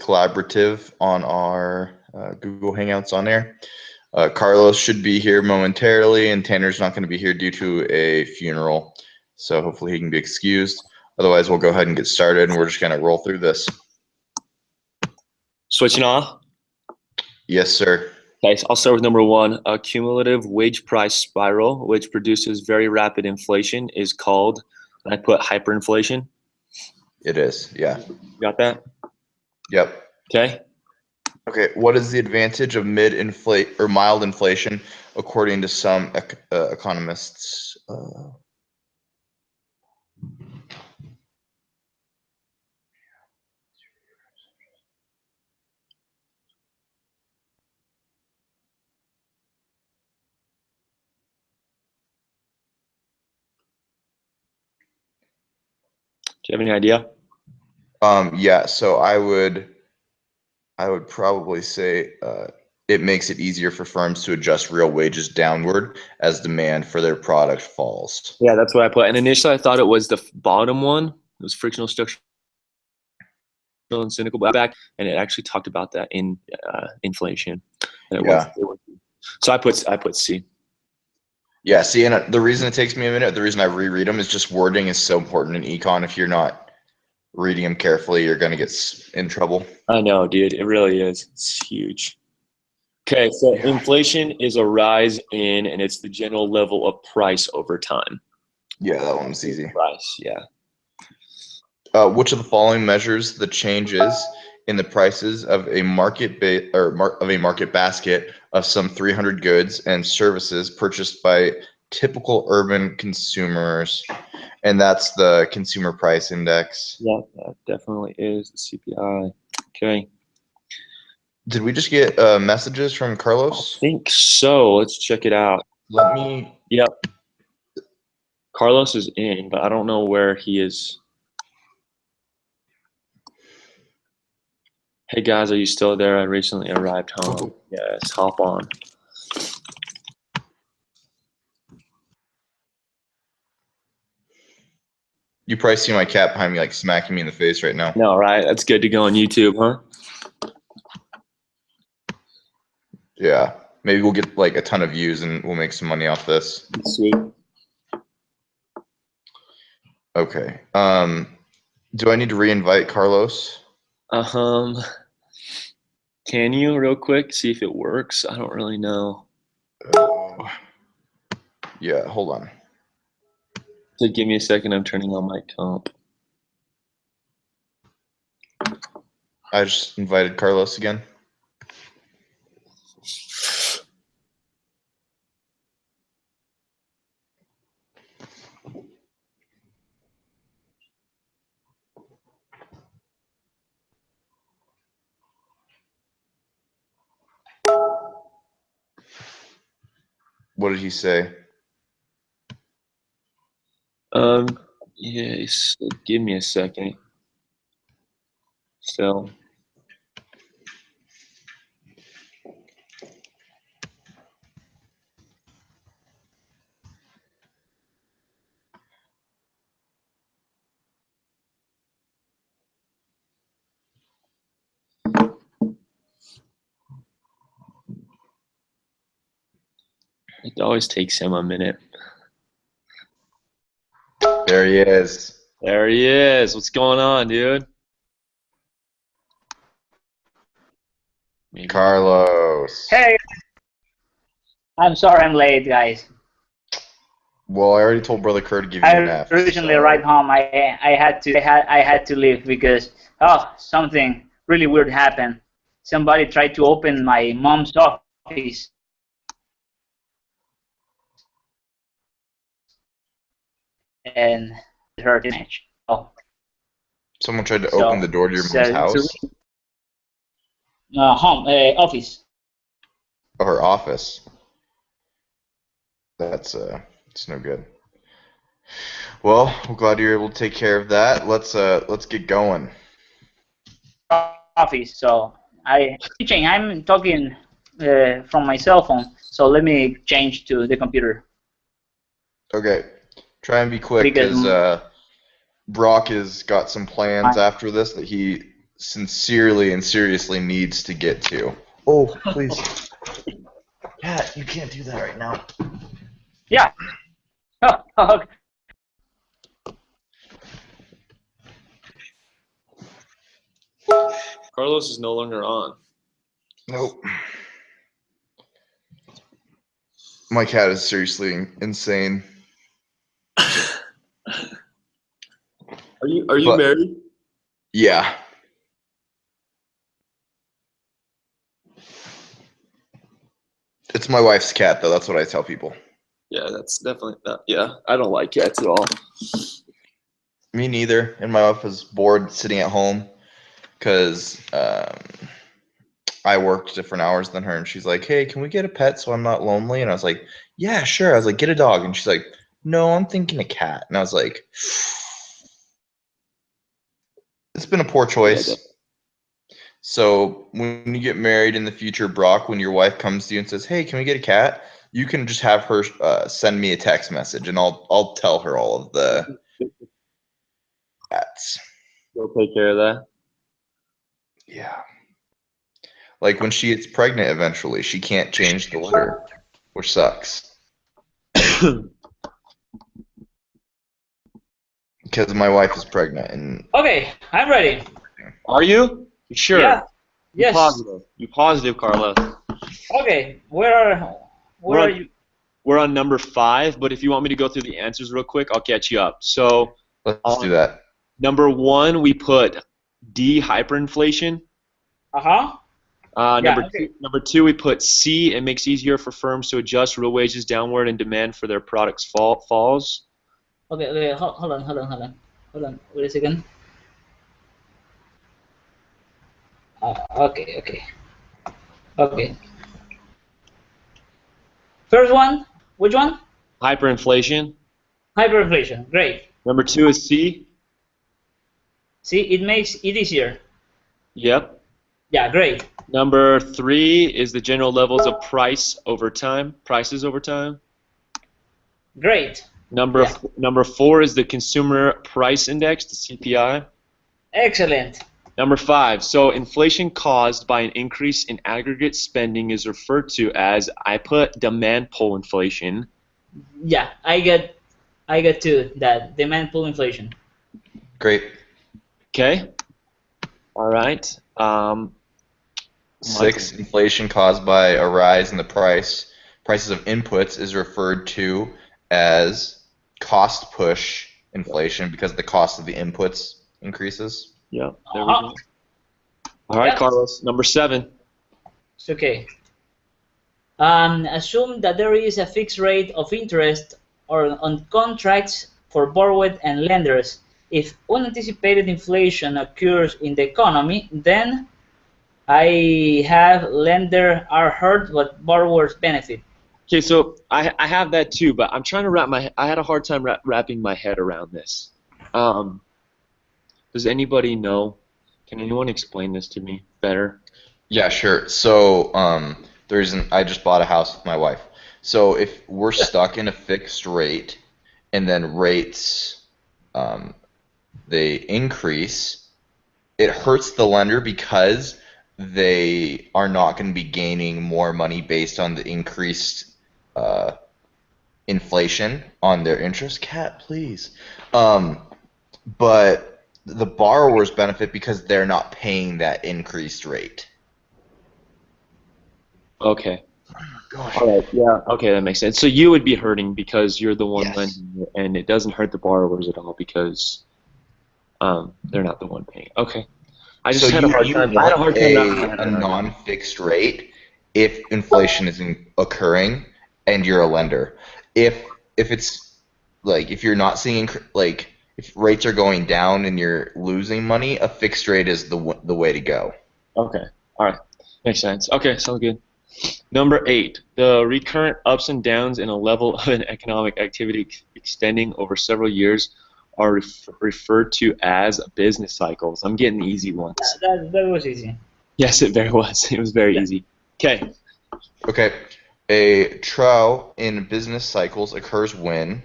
collaborative on our Google Hangouts on there. Carlos should be here momentarily, and Tanner's not going to be here due to a funeral, so hopefully he can be excused. Otherwise, we'll go ahead and get started, and we're just going to roll through this. Switching off? Yes, sir. Okay, so I'll start with number one. A cumulative wage price spiral, which produces very rapid inflation, is called, and I put hyperinflation. It is, yeah. Got that? Yep. Okay. Okay, what is the advantage of mild inflation according to some economists? Do you have any idea? Yeah, so I would probably say it makes it easier for firms to adjust real wages downward as demand for their product falls. Yeah, that's what I put. And initially I thought it was the bottom one. It was frictional, structural, and cynical back, and it actually talked about that in inflation. And it was. So I put C. Yeah, see, and the reason it takes me a minute, the reason I reread them is just wording is so important in econ. If you're not reading them carefully, you're going to get in trouble. I know, dude. It really is. It's huge. Okay, so inflation is a rise in, and it's the general level of price over time. Yeah, that one's easy. Price, yeah. Which of the following measures the changes in the prices of a market basket of some 300 goods and services purchased by typical urban consumers? And that's the consumer price index. Yeah, that definitely is the CPI. Okay. Did we just get messages from Carlos? I think so. Let's check it out. Let me. Yep. Carlos is in, but I don't know where he is. Hey guys, are you still there? I recently arrived home. Yes, hop on. You probably see my cat behind me like smacking me in the face right now. No, right? That's good to go on YouTube, huh? Yeah. Maybe we'll get like a ton of views and we'll make some money off this. Sweet. Okay. Do I need to re-invite Carlos? Can you real quick see if it works? I don't really know. Yeah, hold on. So give me a second. I'm turning on my comp. I just invited Carlos again. What did he say? Yes. Give me a second. So. It always takes him a minute. There he is. There he is. What's going on, dude? Maybe. Carlos. Hey. I'm sorry I'm late, guys. Well, I already told Brother Kerr to give you an F. I originally arrived home. I had to leave because something really weird happened. Somebody tried to open my mom's office. And her image. Someone tried to open the door to your mom's house? Office. Oh, her office. That's it's no good. Well, we're glad you're able to take care of that. Let's get going. Office. So I'm talking from my cell phone. So let me change to the computer. Okay. Try and be quick because Brock has got some plans after this that he sincerely and seriously needs to get to. Oh, please. Cat, you can't do that right now. Yeah. Oh, okay. Carlos is no longer on. Nope. My cat is seriously insane. Are you married? Yeah. It's my wife's cat, though. That's what I tell people. Yeah, that's definitely that. Yeah, I don't like cats at all. Me neither. And my wife was bored sitting at home because I worked different hours than her. And she's like, hey, can we get a pet so I'm not lonely? And I was like, yeah, sure. I was like, get a dog. And she's like, no, I'm thinking a cat. And I was like, it's been a poor choice. So when you get married in the future, Brock, when your wife comes to you and says, hey, can we get a cat? You can just have her send me a text message, and I'll tell her all of the cats. You'll take care of that. Yeah. Like when she gets pregnant eventually, she can't change the litter, which sucks. Because my wife is pregnant. And Okay, I'm ready. Are you? You sure? Yeah. You Yes. positive? You positive, Carlos? Okay. Where are you? We're on number 5, but if you want me to go through the answers real quick, I'll catch you up. So let's do that. Number 1, we put D, hyperinflation. Uh-huh. Number two, we put C, it makes it easier for firms to adjust real wages downward and demand for their products falls. Okay, hold on. Wait a second. Okay. First one, which one? Hyperinflation. Hyperinflation. Great. Number 2 is C. See, it makes it easier. Yep. Yeah, great. Number 3 is the general levels of prices over time. Great. Number 4 is the consumer price index, the CPI. Excellent. Number 5, so inflation caused by an increase in aggregate spending is referred to as, I put demand pull inflation. Yeah, I get to that demand pull inflation. Great. Okay. All right. 6, inflation caused by a rise in the prices of inputs is referred to as cost push inflation because the cost of the inputs increases. Yeah, there we go. All right, Carlos, number 7. It's okay. Assume that there is a fixed rate of interest or on contracts for borrowers and lenders. If unanticipated inflation occurs in the economy, then I have lenders are hurt, but borrowers benefit. Okay, so I have that too, but I'm trying to I had a hard time wrapping my head around this. Does anybody know? Can anyone explain this to me better? Yeah, sure. So I just bought a house with my wife. So if we're stuck in a fixed rate and then rates they increase, it hurts the lender because they are not going to be gaining more money based on the increased inflation on their interest. Cat, please. But the borrowers benefit because they're not paying that increased rate. Okay. Gosh. All right. Yeah. Okay, that makes sense. So you would be hurting because you're the one lending, and it doesn't hurt the borrowers at all because they're not the one paying. Okay. I just had a hard time. I had a hard time wrapping my head a around it. non-fixed rate if inflation is occurring and you're a lender. If it's like if you're not seeing like if rates are going down and you're losing money, a fixed rate is the way to go. Okay. All right. Makes sense. Okay. Sounds good. Number 8, the recurrent ups and downs in a level of an economic activity extending over several years are referred to as business cycles. I'm getting the easy ones. That was easy. Yes, it very was. It was very easy. Okay. Okay. A trough in business cycles occurs when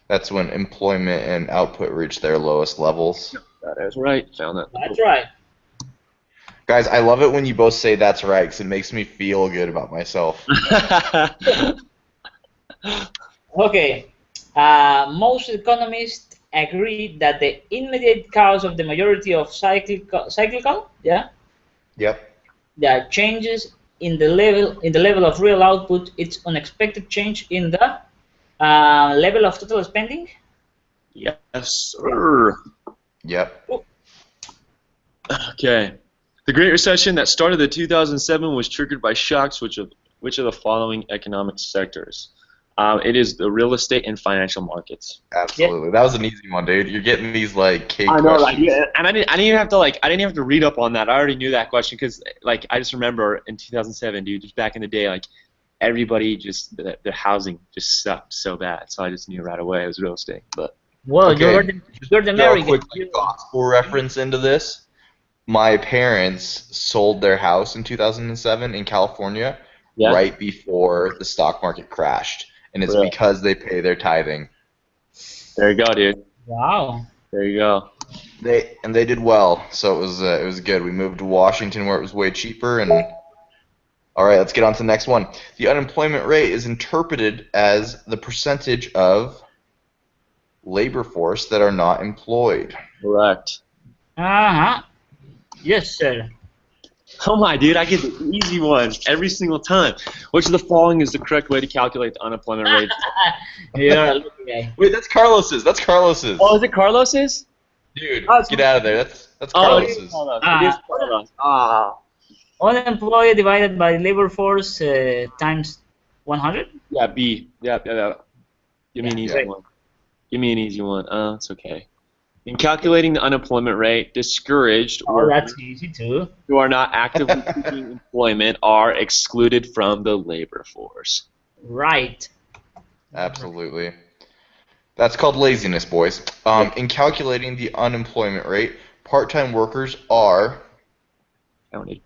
that's when employment and output reach their lowest levels. That is right. Found that. That's right. Guys, I love it when you both say that's right because it makes me feel good about myself. Okay. Most economists agree that the immediate cause of the majority of cyclical, Yep. changes in the level of real output, it's unexpected change in the level of total spending. Yes, sir. Yep. Okay. The Great Recession that started in 2007 was triggered by shocks which of the following economic sectors? It is the real estate and financial markets. Absolutely. That was an easy one, dude. You're getting these like cake I know, right? questions. Yeah, and I didn't even have to I didn't have to read up on that. I already knew that question because I just remember in 2007, dude, just back in the day, everybody just the housing just sucked so bad. So I just knew right away it was real estate. But Well, Okay. you're the Throw a American. quick gospel reference into this. My parents sold their house in 2007 in California yeah, right before the stock market crashed, and it's really. because they pay their tithing. There you go, dude. Wow. There you go. They did well, so it was good. We moved to Washington where it was way cheaper, and all right, let's get on to the next one. The unemployment rate is interpreted as the percentage of labor force that are not employed. Correct. Uh-huh. Yes, sir. Oh my, dude, I get the easy one every single time. Which of the following is the correct way to calculate the unemployment rate? You're a lucky guy. Wait, that's Carlos's. That's Carlos's. Oh, is it Carlos's? Dude, Oh, get out of there. That's Oh, it is Carlos's. Carlos. It is Carlos. Ah. Unemployed divided by labor force times 100? Yeah, B. Yeah. Give me an easy Yeah. one. Give me an easy one. It's okay. In calculating the unemployment rate, discouraged Oh, workers that's easy too. who are not actively seeking employment are excluded from the labor force. Right. Absolutely. That's called laziness, boys. Yep. In calculating the unemployment rate, part-time workers are, Counted.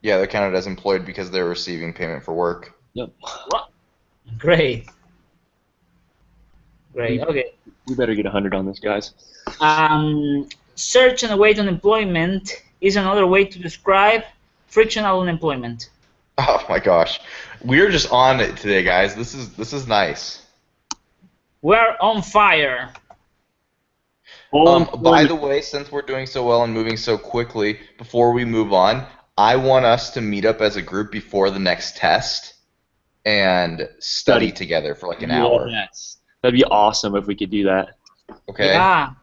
yeah, they're counted as employed because they're receiving payment for work. Yep. Great. Great. Okay. We better get 100 on this, guys. Search and await unemployment is another way to describe frictional unemployment. Oh my gosh, we're just on it today, guys. This is nice. We're on fire. By the way, since we're doing so well and moving so quickly, before we move on, I want us to meet up as a group before the next test and study together for like an hour. Yes. That'd be awesome if we could do that. Okay. Yeah.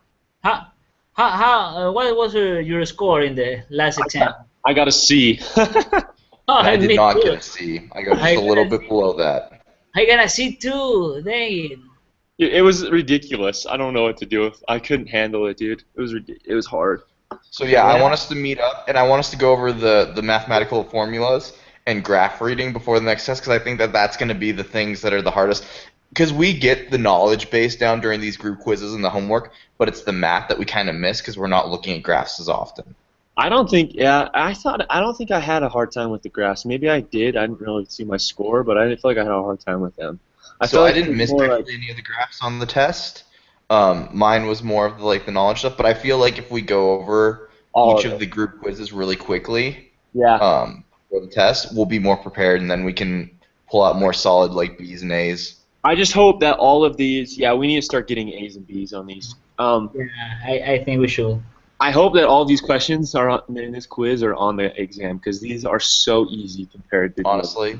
What was your score in the last exam? I got a C. Oh, And I me did not too. get a C. I got just a little bit below that. I got a C too. Dang it. It was ridiculous. I don't know what to do. I couldn't handle it, dude. It was hard. So yeah, I Yeah. want us to meet up and I want us to go over the mathematical formulas and graph reading before the next test because I think that that's going to be the things that are the hardest. Because we get the knowledge base down during these group quizzes and the homework, but it's the math that we kind of miss because we're not looking at graphs as often. I don't think. Yeah, I don't think I had a hard time with the graphs. Maybe I did. I didn't really see my score, but I didn't feel like I had a hard time with them. So I didn't miss actually any of the graphs on the test. Mine was more of the knowledge stuff, but I feel like if we go over each of the group quizzes really quickly, for the test, we'll be more prepared, and then we can pull out more solid B's and A's. I just hope that all of these. Yeah, we need to start getting A's and B's on these. Yeah, I think we should. I hope that all of these questions in this quiz are on the exam because these are so easy compared to. Honestly,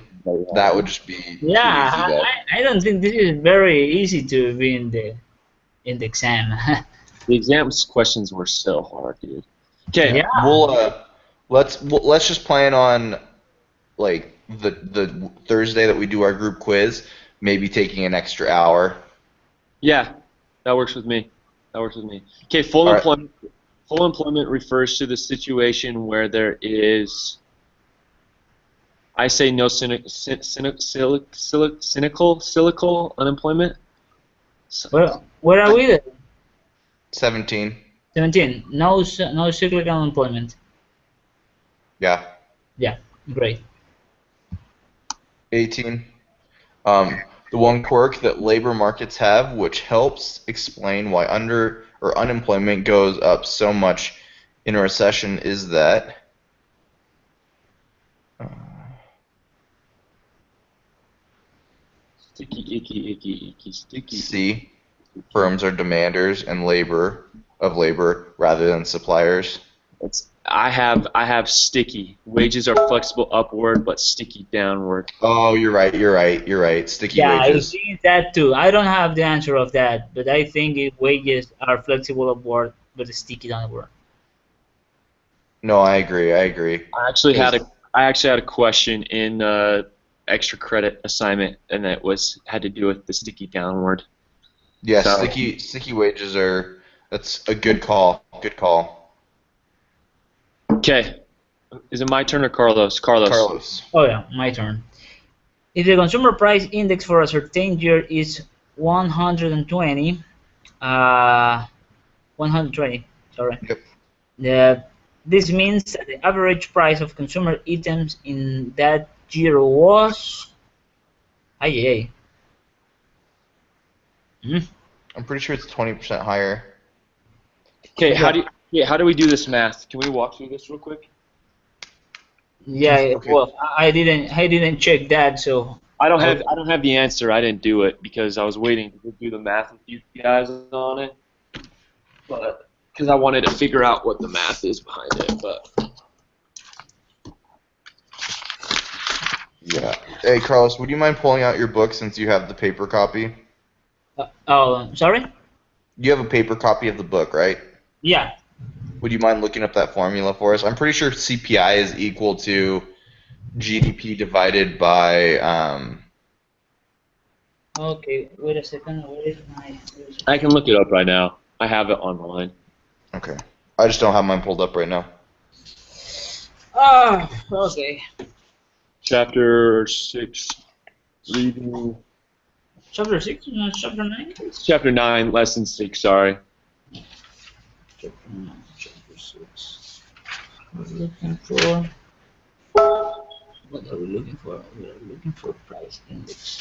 that would just be Yeah, too easy. I don't think this is very easy to be in the exam. The exams questions were so hard, dude. Okay, Yeah. Let's just plan on the Thursday that we do our group quiz, maybe taking an extra hour. Yeah, that works with me. Okay, full employment. Full employment refers to the situation where there is, I say, no cynical unemployment. Where are we? 17. 17. No cyclical unemployment. Yeah. Yeah, great. 18. The one quirk that labor markets have, which helps explain why or unemployment goes up so much in a recession is that Sticky, icky, sticky. C, firms are demanders and of labor rather than suppliers. I have sticky. Wages are flexible upward, but sticky downward. Oh, you're right. Sticky Yeah, I wages. think that too. I don't have the answer of that, but I think wages are flexible upward, but sticky downward. No, I agree. I actually had 'Cause- a question in extra credit assignment, and it had to do with the sticky downward. Yeah, So sticky wages are. That's a good call. Good call. okay, is it my turn or Carlos? Carlos. Oh yeah, my turn. If the consumer price index for a certain year is 120, 120, sorry. Yep. This means that the average price of consumer items in that year was. Ay. I'm pretty sure it's 20% higher. Okay, how do we do this math? Can we walk through this real quick? Yeah, Okay. well, I didn't check that, so I don't have the answer. I didn't do it because I was waiting to do the math with you guys on it, but because I wanted to figure out what the math is behind it. But Yeah. Hey, Carlos, would you mind pulling out your book since you have the paper copy? sorry? You have a paper copy of the book, right? Yeah. Would you mind looking up that formula for us? I'm pretty sure CPI is equal to GDP divided by. Okay, wait a second. Where is my? I can look it up right now. I have it online. Okay. I just don't have mine pulled up right now. Okay. Chapter 6, reading. Chapter 6, not chapter 9? Chapter 9, lesson 6, sorry. Chapter 9, chapter 6. We're looking for. What are we looking for? We are looking for price index.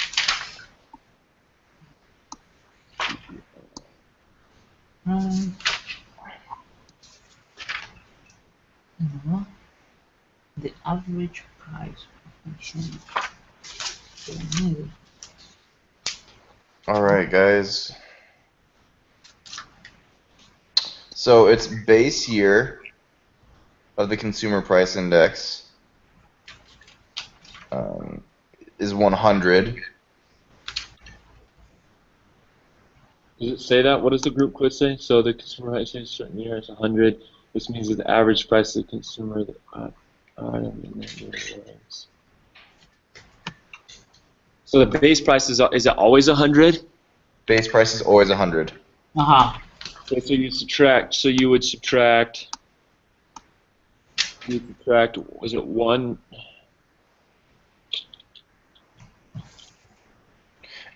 The average price of consumer. All right, guys. So it's base year of the consumer price index is 100. Does it say that? What does the group quiz say? So the consumer price in a certain year is 100. This means that the average price of the consumer. So the base price is it always 100? Base price is always 100. Okay, so you subtract. So you would subtract. Was it 1?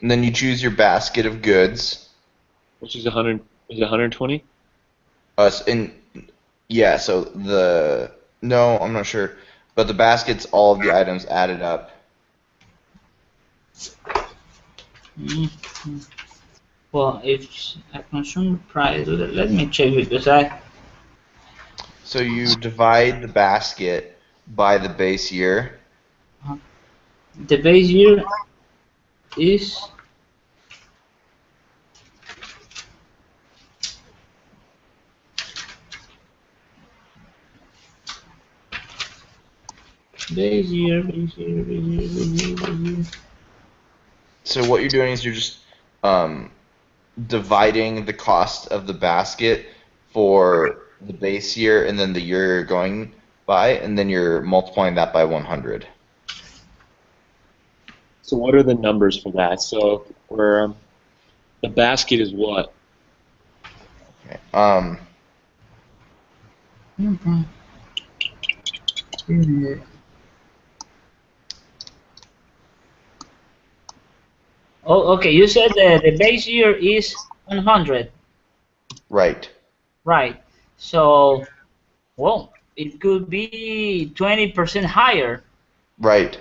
And then you choose your basket of goods. Which is 100? Is it 120? Yeah. So no, I'm not sure, but the basket's all of the items added up. Well, if a consumer price, let me check because So you divide the basket by the base year. The base year is. Base year. So what you're doing is you're just dividing the cost of the basket for the base year and then the year you're going by, and then you're multiplying that by 100. So what are the numbers for that? So where the basket is what? Okay. Oh, okay. You said the base year is 100. Right. Right. So, well, it could be 20% higher Right.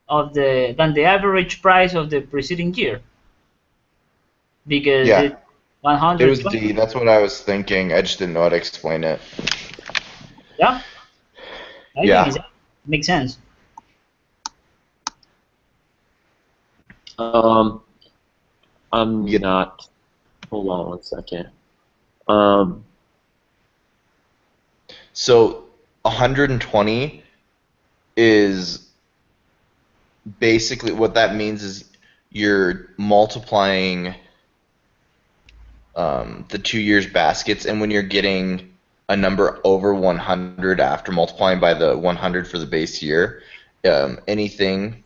than the average price of the preceding year because Yeah. It was 120. D. That's what I was thinking. I just didn't know how to explain it. Yeah, I think Yeah. it makes sense. I'm You- not. Hold on one second. Um, So 120 is basically what that means is you're multiplying the 2 years baskets, and when you're getting a number over 100 after multiplying by the 100 for the base year, anything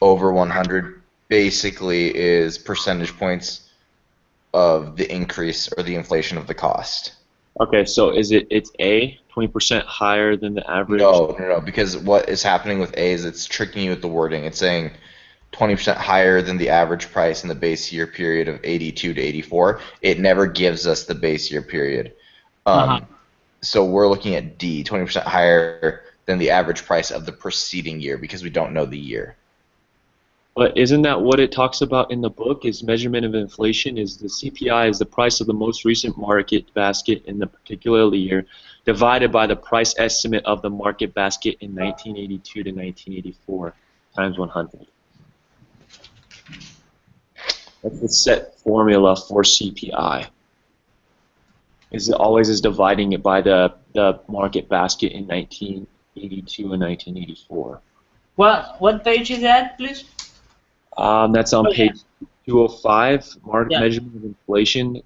over 100 basically is percentage points of the increase or the inflation of the cost. okay, so it's A, 20% higher than the average? No, because what is happening with A is it's tricking you with the wording. It's saying 20% higher than the average price in the base year period of 82 to 84. It never gives us the base year period. Uh-huh. So we're looking at D, 20% higher than the average price of the preceding year because we don't know the year. But isn't that what it talks about in the book? Is measurement of inflation is the CPI is the price of the most recent market basket in the particular year, divided by the price estimate of the market basket in 1982 to 1984 times 100. That's the set formula for CPI. Is it always is dividing it by the market basket in 1982 and 1984. What page is that, please? That's on Oh, yeah. page 205, Yeah. measurement of inflation,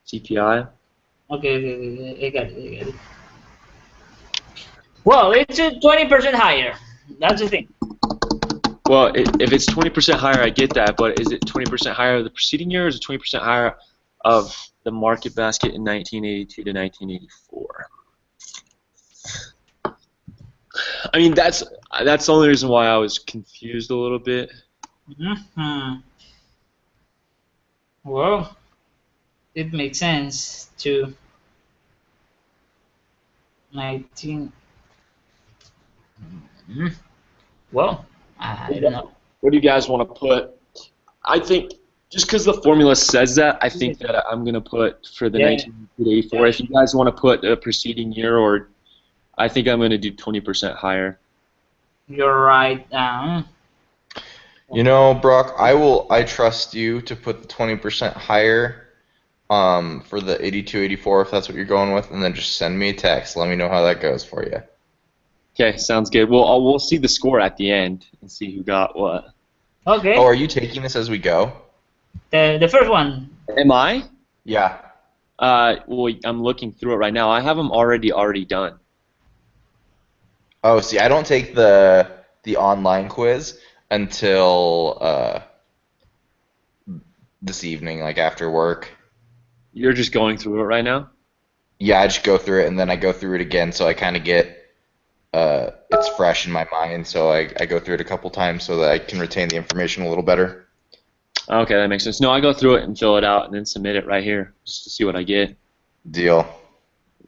CPI. Okay, I got it. I got it. Well, it's 20% higher. That's the thing. Well, if it's 20% higher, I get that, but is it 20% higher of the preceding year, or is it 20% higher of the market basket in 1982 to 1984? I mean, that's the only reason why I was confused a little bit. Hmm. Well, it makes sense to 19. Mhm. Well, I don't know. What do you guys want to put? I think just because the formula says that, I think that I'm going to put for the Yeah, 1984. If you guys want to put a preceding year, or I think I'm going to do 20% higher. you're right. You know, Brock, I trust you to put the 20% higher for the 82, 84 if that's what you're going with, and then just send me a text. Let me know how that goes for you. Okay, sounds good. Well, we'll see the score at the end and see who got what. Okay. Oh, are you taking this as we go? The first one. Am I? Yeah. Well, I'm looking through it right now. I have them already done. Oh, see, I don't take the online quiz until this evening, like after work. You're just going through it right now? Yeah, I just go through it and then I go through it again, so I kind of get it's fresh in my mind. So I go through it a couple times so that I can retain the information a little better. Okay, that makes sense. No, I go through it and fill it out and then submit it right here just to see what I get. Deal.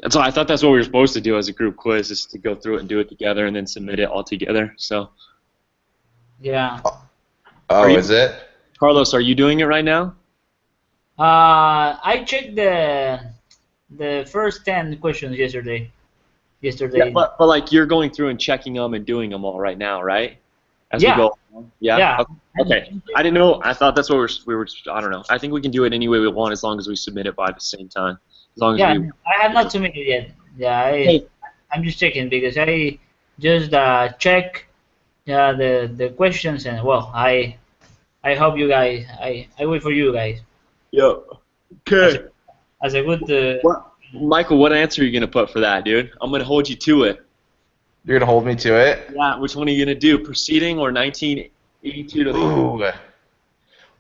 That's all. I thought that's what we were supposed to do as a group quiz, is to go through it and do it together and then submit it all together. So, Yeah. are Oh, you, is it? Carlos? Are you doing it right now? I checked the first 10 questions yesterday. Yeah, Yesterday. but like you're going through and checking them and doing them all right now, right? As we Yeah. go along? Yeah. Yeah. Okay. I didn't know. I thought that's what we were. I don't know. I think we can do it any way we want as long as we submit it by the same time. As long as Yeah. we. I have not submitted yet. Yeah. Hey. I'm just checking because I just check the questions, and well, I hope you guys. I wait for you guys Yeah. as Okay. a, as a good. What, Michael? What answer are you gonna put for that, dude? I'm gonna hold you to it. You're gonna hold me to it? Yeah. Which one are you gonna do? Preceding or 1982 to? Ooh.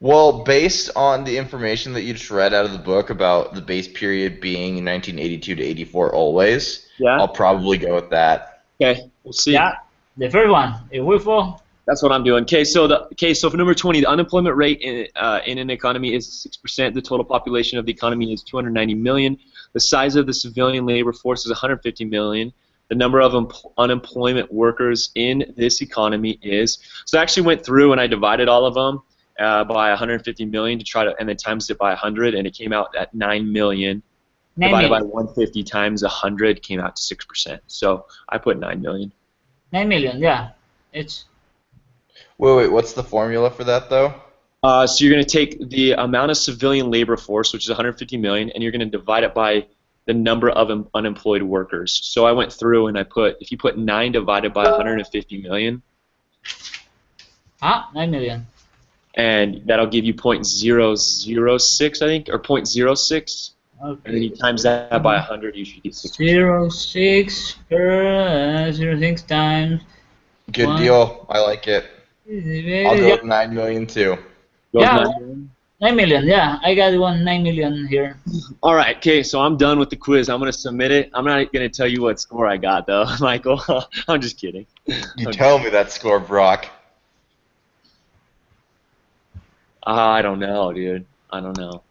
Well, based on the information that you just read out of the book about the base period being 1982 to 84 always, Yeah. I'll probably go with that. Okay. We'll see. Yeah. The first one. If we fall. That's what I'm doing. Okay, so for number 20, the unemployment rate in an economy is 6%. The total population of the economy is 290 million. The size of the civilian labor force is 150 million. The number of unemployment workers in this economy is. So I actually went through and I divided all of them, by 150 million to try to, and then times it by 100, and it came out at 9 million. 9 Divided by million. 150 times 100 came out to 6%. So I put 9 million. 9 million, yeah. It's Wait, what's the formula for that though? So you're going to take the amount of civilian labor force, which is 150 million, and you're going to divide it by the number of unemployed workers. So I went through and I put, if you put 9 divided by 150 million, 9 million. and that'll give you 0.006, I think, or 0.06. Okay. And then you times that by 100, you should get 6%. 0.6 per 0.6 times. Good One. deal. I like it. I'll go with 9 million too. Goes Yeah. 9 million? 9 million, yeah. I got 9 million here. All right, okay, so I'm done with the quiz. I'm going to submit it. I'm not going to tell you what score I got, though, Michael. I'm just kidding. You tell me that score, Brock. I don't know, dude. I don't know.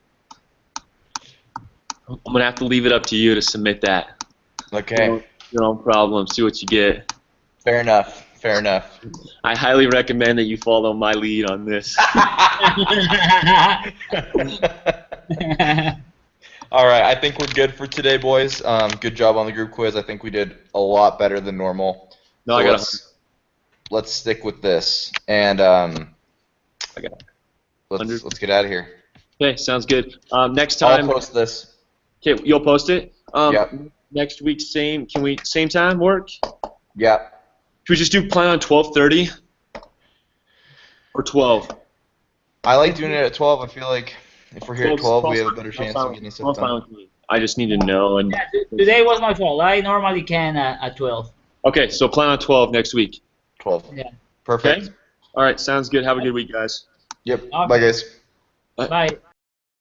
I'm going to have to leave it up to you to submit that. Okay. Your own problem. See what you get. Fair enough. Fair enough. I highly recommend that you follow my lead on this. All right, I think we're good for today, boys. Good job on the group quiz. I think we did a lot better than normal. No, so I got let's stick with this, and I got let's get out of here. Okay, sounds good. Next I'll time. post this. Okay, you'll post it. Yep. Next week, same. Can we same time work? Yeah. Should we just do plan on 12:30 or 12? I like doing it at 12. I feel like if we're here at 12, we have a better 12's chance fine. of getting stuff 12's fine done. with me. I just need to know. And Yeah, today was my fault. I normally can at 12. okay, so plan on 12 next week. 12. Yeah. Perfect. Okay. All right, sounds good. Have a good week, guys. Yep. Okay. Bye, guys. Bye.